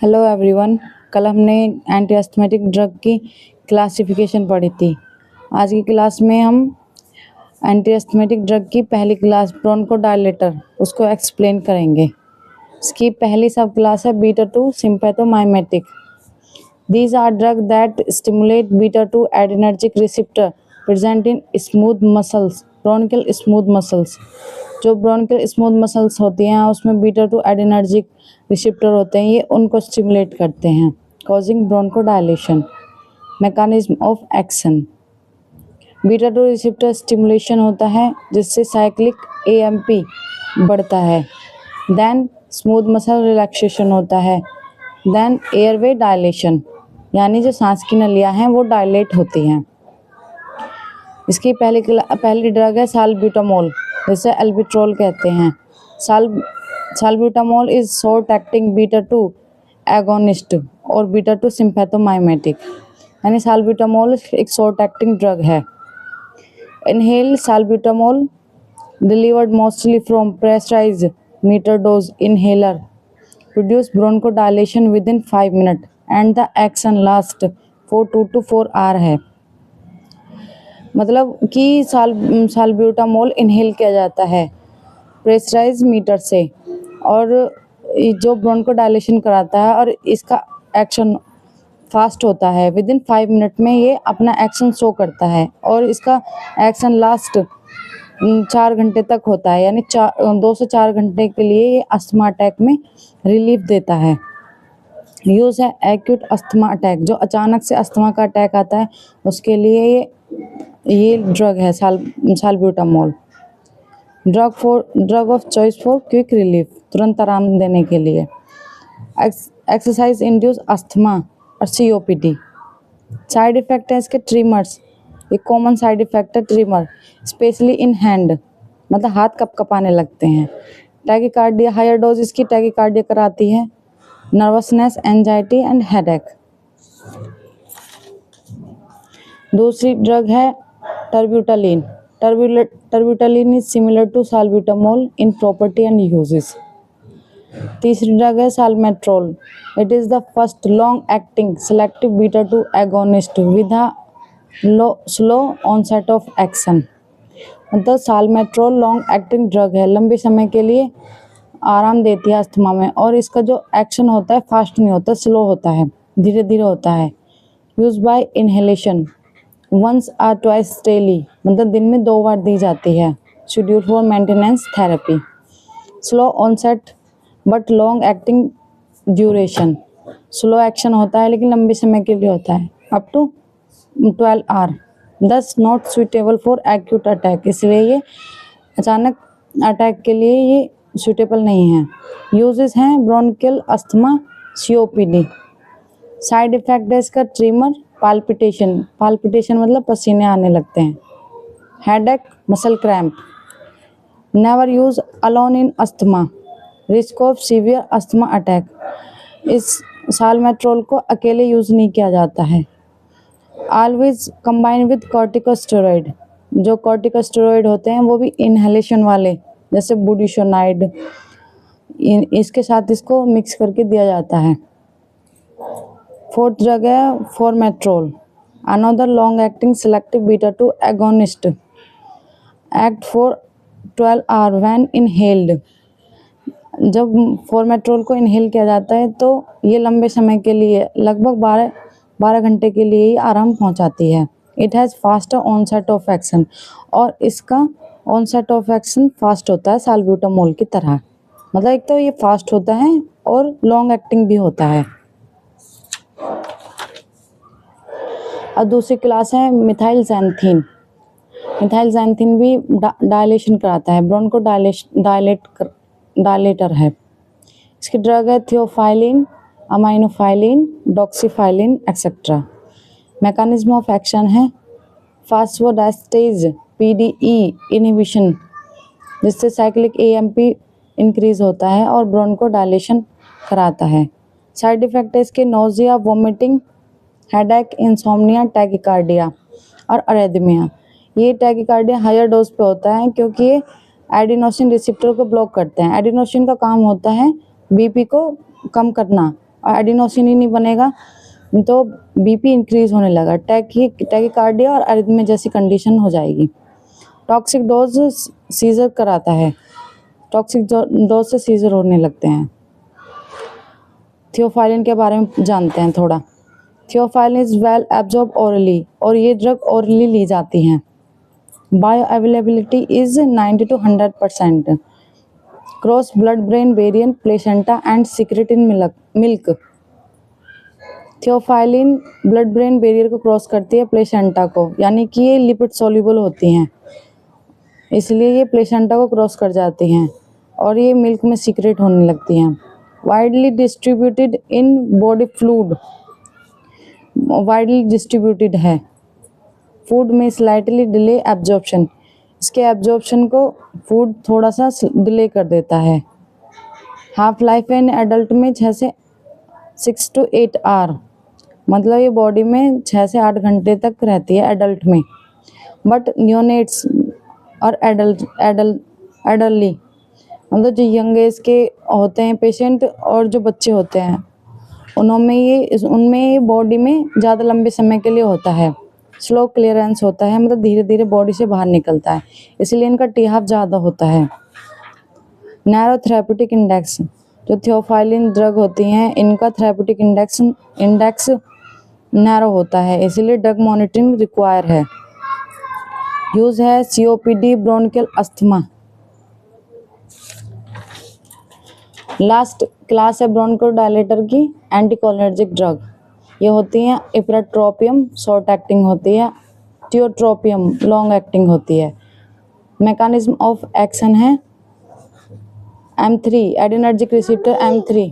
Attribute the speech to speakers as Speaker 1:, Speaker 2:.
Speaker 1: Hello everyone. कल हमने anti asthmatic drug की क्लासिफिकेशन पढ़ी थी। आज की क्लास में हम एंटी अस्थमेटिक ड्रग की पहली क्लास ब्रोंकोडायलेटर उसको एक्सप्लेन करेंगे। इसकी पहली सब क्लास है beta 2 sympathomimetic. These are drug that stimulate beta 2 adrenergic receptor present in smooth muscles bronchial smooth muscles. जो ब्रोंकियल स्मूथ मसल्स होती हैं उसमें बीटा 2 एडिनर्जिक रिसेप्टर होते हैं, ये उनको स्टिमुलेट करते हैं, causing bronchodilation. Mechanism of action. Beta 2 receptor stimulation होता है जिससे साइक्लिक एएमपी बढ़ता है, देन स्मूथ मसल रिलैक्सेशन होता है, देन एयरवे डायलेशन, यानी जो सांस की नलियाँ हैं वो डायलेट होती हैं। इसकी पहली ड्रग है साल्ब्यूटामोल, जिसे एल्बिट्रोल कहते हैं। Salbutamol is short acting beta 2 agonist और बीटा 2 सिम्पैथोमाइमेटिक, यानी साल्ब्यूटामोल एक शॉर्ट एक्टिंग ड्रग है। Inhale salbutamol delivered mostly from pressurised meter dose inhaler produce bronchodilation within 5 minute and the action last for 2 to 4 hour है। मतलब कि salbutamol inhale किया जाता है प्रेशराइज मीटर से, और जो ब्रोंकोडायलेशन कराता है और इसका एक्शन फास्ट होता है। विद इन 5 मिनट में ये अपना एक्शन शो करता है और इसका एक्शन लास्ट 4 घंटे तक होता है, यानी 2 से 4 घंटे के लिए ये अस्थमा अटैक में रिलीफ देता है। यूज़ है एक्यूट अस्थमा अटैक, जो अचानक से अस्थमा का अटैक आता है उसके लिए ये ड्रग है salbutamol. Drug of choice for quick relief, तुरंत आराम देने के लिए। एक्सरसाइज इंड्यूस अस्थमा और सीओपीडी। साइड इफेक्ट है इसके ट्रिमर्स, एक कॉमन साइड इफेक्ट है ट्रिमर, स्पेशली इन हैंड, मतलब हाथ कपकपाने लगते हैं। टैकीकार्डिया, हायर डोज इसकी टैकीकार्डिया कराती है। Nervousness, anxiety and headache. दूसरी ड्रग है terbutaline. Terbutaline is similar to salbutamol in property and uses. तीसरी ड्रग है salmeterol. It is the first long acting selective beta 2 agonist with a slow onset of action. मतलब salmeterol long acting drug है, लंबे समय के लिए आराम देती है अस्थमा में, और इसका जो एक्शन होता है फास्ट नहीं होता, स्लो होता है, धीरे धीरे होता है। यूज बाय इनहेलेशन वंस और ट्वाइस डेली, मतलब दिन में 2 बार दी जाती है। Schedule for maintenance therapy. Slow onset but long acting duration, slow action होता है लेकिन लंबे समय के लिए होता है, up to 12 hour. This not suitable for acute attack, इसलिए ये अचानक अटैक के लिए ये सुटेबल नहीं है। यूजेस हैं bronchial asthma, COPD. Side effect है इसका ट्रिमर, पाल्पिटेशन मतलब पसीने आने लगते हैं, headache, muscle cramp. Never use alone in asthma, risk of severe asthma attack. इस साल्मेट्रोल को अकेले यूज नहीं किया जाता है। ऑलवेज कंबाइन विद कॉर्टिकोस्टेरॉइड, जो कॉर्टिकोस्टेरॉइड होते हैं वो भी इनहेलेशन वाले, जैसे बुडिशोनाइड, इसके साथ इसको मिक्स करके दिया जाता है। फोर्थ ड्रग है formoterol, another long acting selective beta 2 agonist, act for 12 hour when inhaled. जब फॉर्मेट्रोल को इनहेल किया जाता है तो ये लंबे समय के लिए, लगभग 12 घंटे के लिए ही आराम पहुंचाती है। It has faster onset of action, और इसका ऑनसेट ऑफ एक्शन फास्ट होता है साल्ब्यूटामोल की तरह, मतलब एक तो ये फास्ट होता है और लॉन्ग एक्टिंग भी होता है। और दूसरी क्लास है मिथाइलजैंथीन। मिथाइलजैंथीन भी डायलेशन कराता है, ब्रोंको डायलेटर है। इसकी ड्रग है theophylline, aminophylline, doxofylline etcetera. Mechanism of action है फास्फोडाइस्टेज पीडीई इनहिबिशन, जिससे साइक्लिक एएमपी इंक्रीज होता है और ब्रोंको डायलेशन कराता है। साइड इफेक्ट है इसके nausea, vomiting, headache, insomnia, tachycardia और अरेथमिया। ये टैकीकार्डिया हायर डोज पे होता है क्योंकि ये एडिनोसिन रिसेप्टर को ब्लॉक करते हैं। एडिनोसिन का काम होता है बीपी को कम करना, एडिनोसिन ही नहीं बनेगा तो बीपी इंक्रीज होने लगा, टैकीकार्डिया और अरिथमिया जैसी कंडीशन हो जाएगी। टॉक्सिक डोज सीजर कराता है, टॉक्सिक डोज से सीजर होने लगते हैं। थियोफाइलिन के बारे में जानते हैं थोड़ा। Theophylline is well absorb orally, और ये ड्रग ओरली ली जाती हैं। Bio availability is 90 to 100%। Cross blood brain barrier placenta and secret in milk. Theophylline blood brain barrier को क्रॉस करती है प्लेसेंटा को, यानी कि ये लिपिड सॉल्युबल होती हैं, इसलिए ये प्लेसेंटा को क्रॉस कर जाती हैं और ये मिल्क में सीक्रेट होने लगती हैं। Widely distributed in body fluid, widely distributed है। फूड में स्लाइटली डिले एब्जॉर्प्शन, इसके एब्जॉर्प्शन को फूड थोड़ा सा डिले कर देता है। हाफ लाइफ इन एडल्ट में 6 से 6 to 8 आवर, मतलब ये बॉडी में 6 से 8 घंटे तक रहती है एडल्ट में। बट न्यूनेट्स और एडल्टली, मतलब जो यंग एज के होते हैं पेशेंट और जो बच्चे होते हैं उनमें ये बॉडी में ज़्यादा लंबे समय के लिए होता है। स्लो क्लियरेंस होता है, मतलब धीरे धीरे बॉडी से बाहर निकलता है, इसलिए इनका टीहाफ ज़्यादा होता है। नैरो थेरेप्यूटिक इंडेक्स, जो थियोफाइलिन ड्रग होती हैं इनका थेरेप्यूटिक इंडेक्स नैरो होता है, इसलिए ड्रग मॉनिटरिंग रिक्वायर है। यूज़ है COPD, bronchial asthma. Last class है ब्रोंकोडायलेटर की एंटीकोलिनर्जिक ड्रग। ये होती हैं इप्राट्रोपियम, शॉर्ट एक्टिंग होती है, थियोट्रोपियम लॉन्ग एक्टिंग होती है। मैकेनिज्म ऑफ एक्शन है M3 एडिनर्जिक रिसेप्टर M3।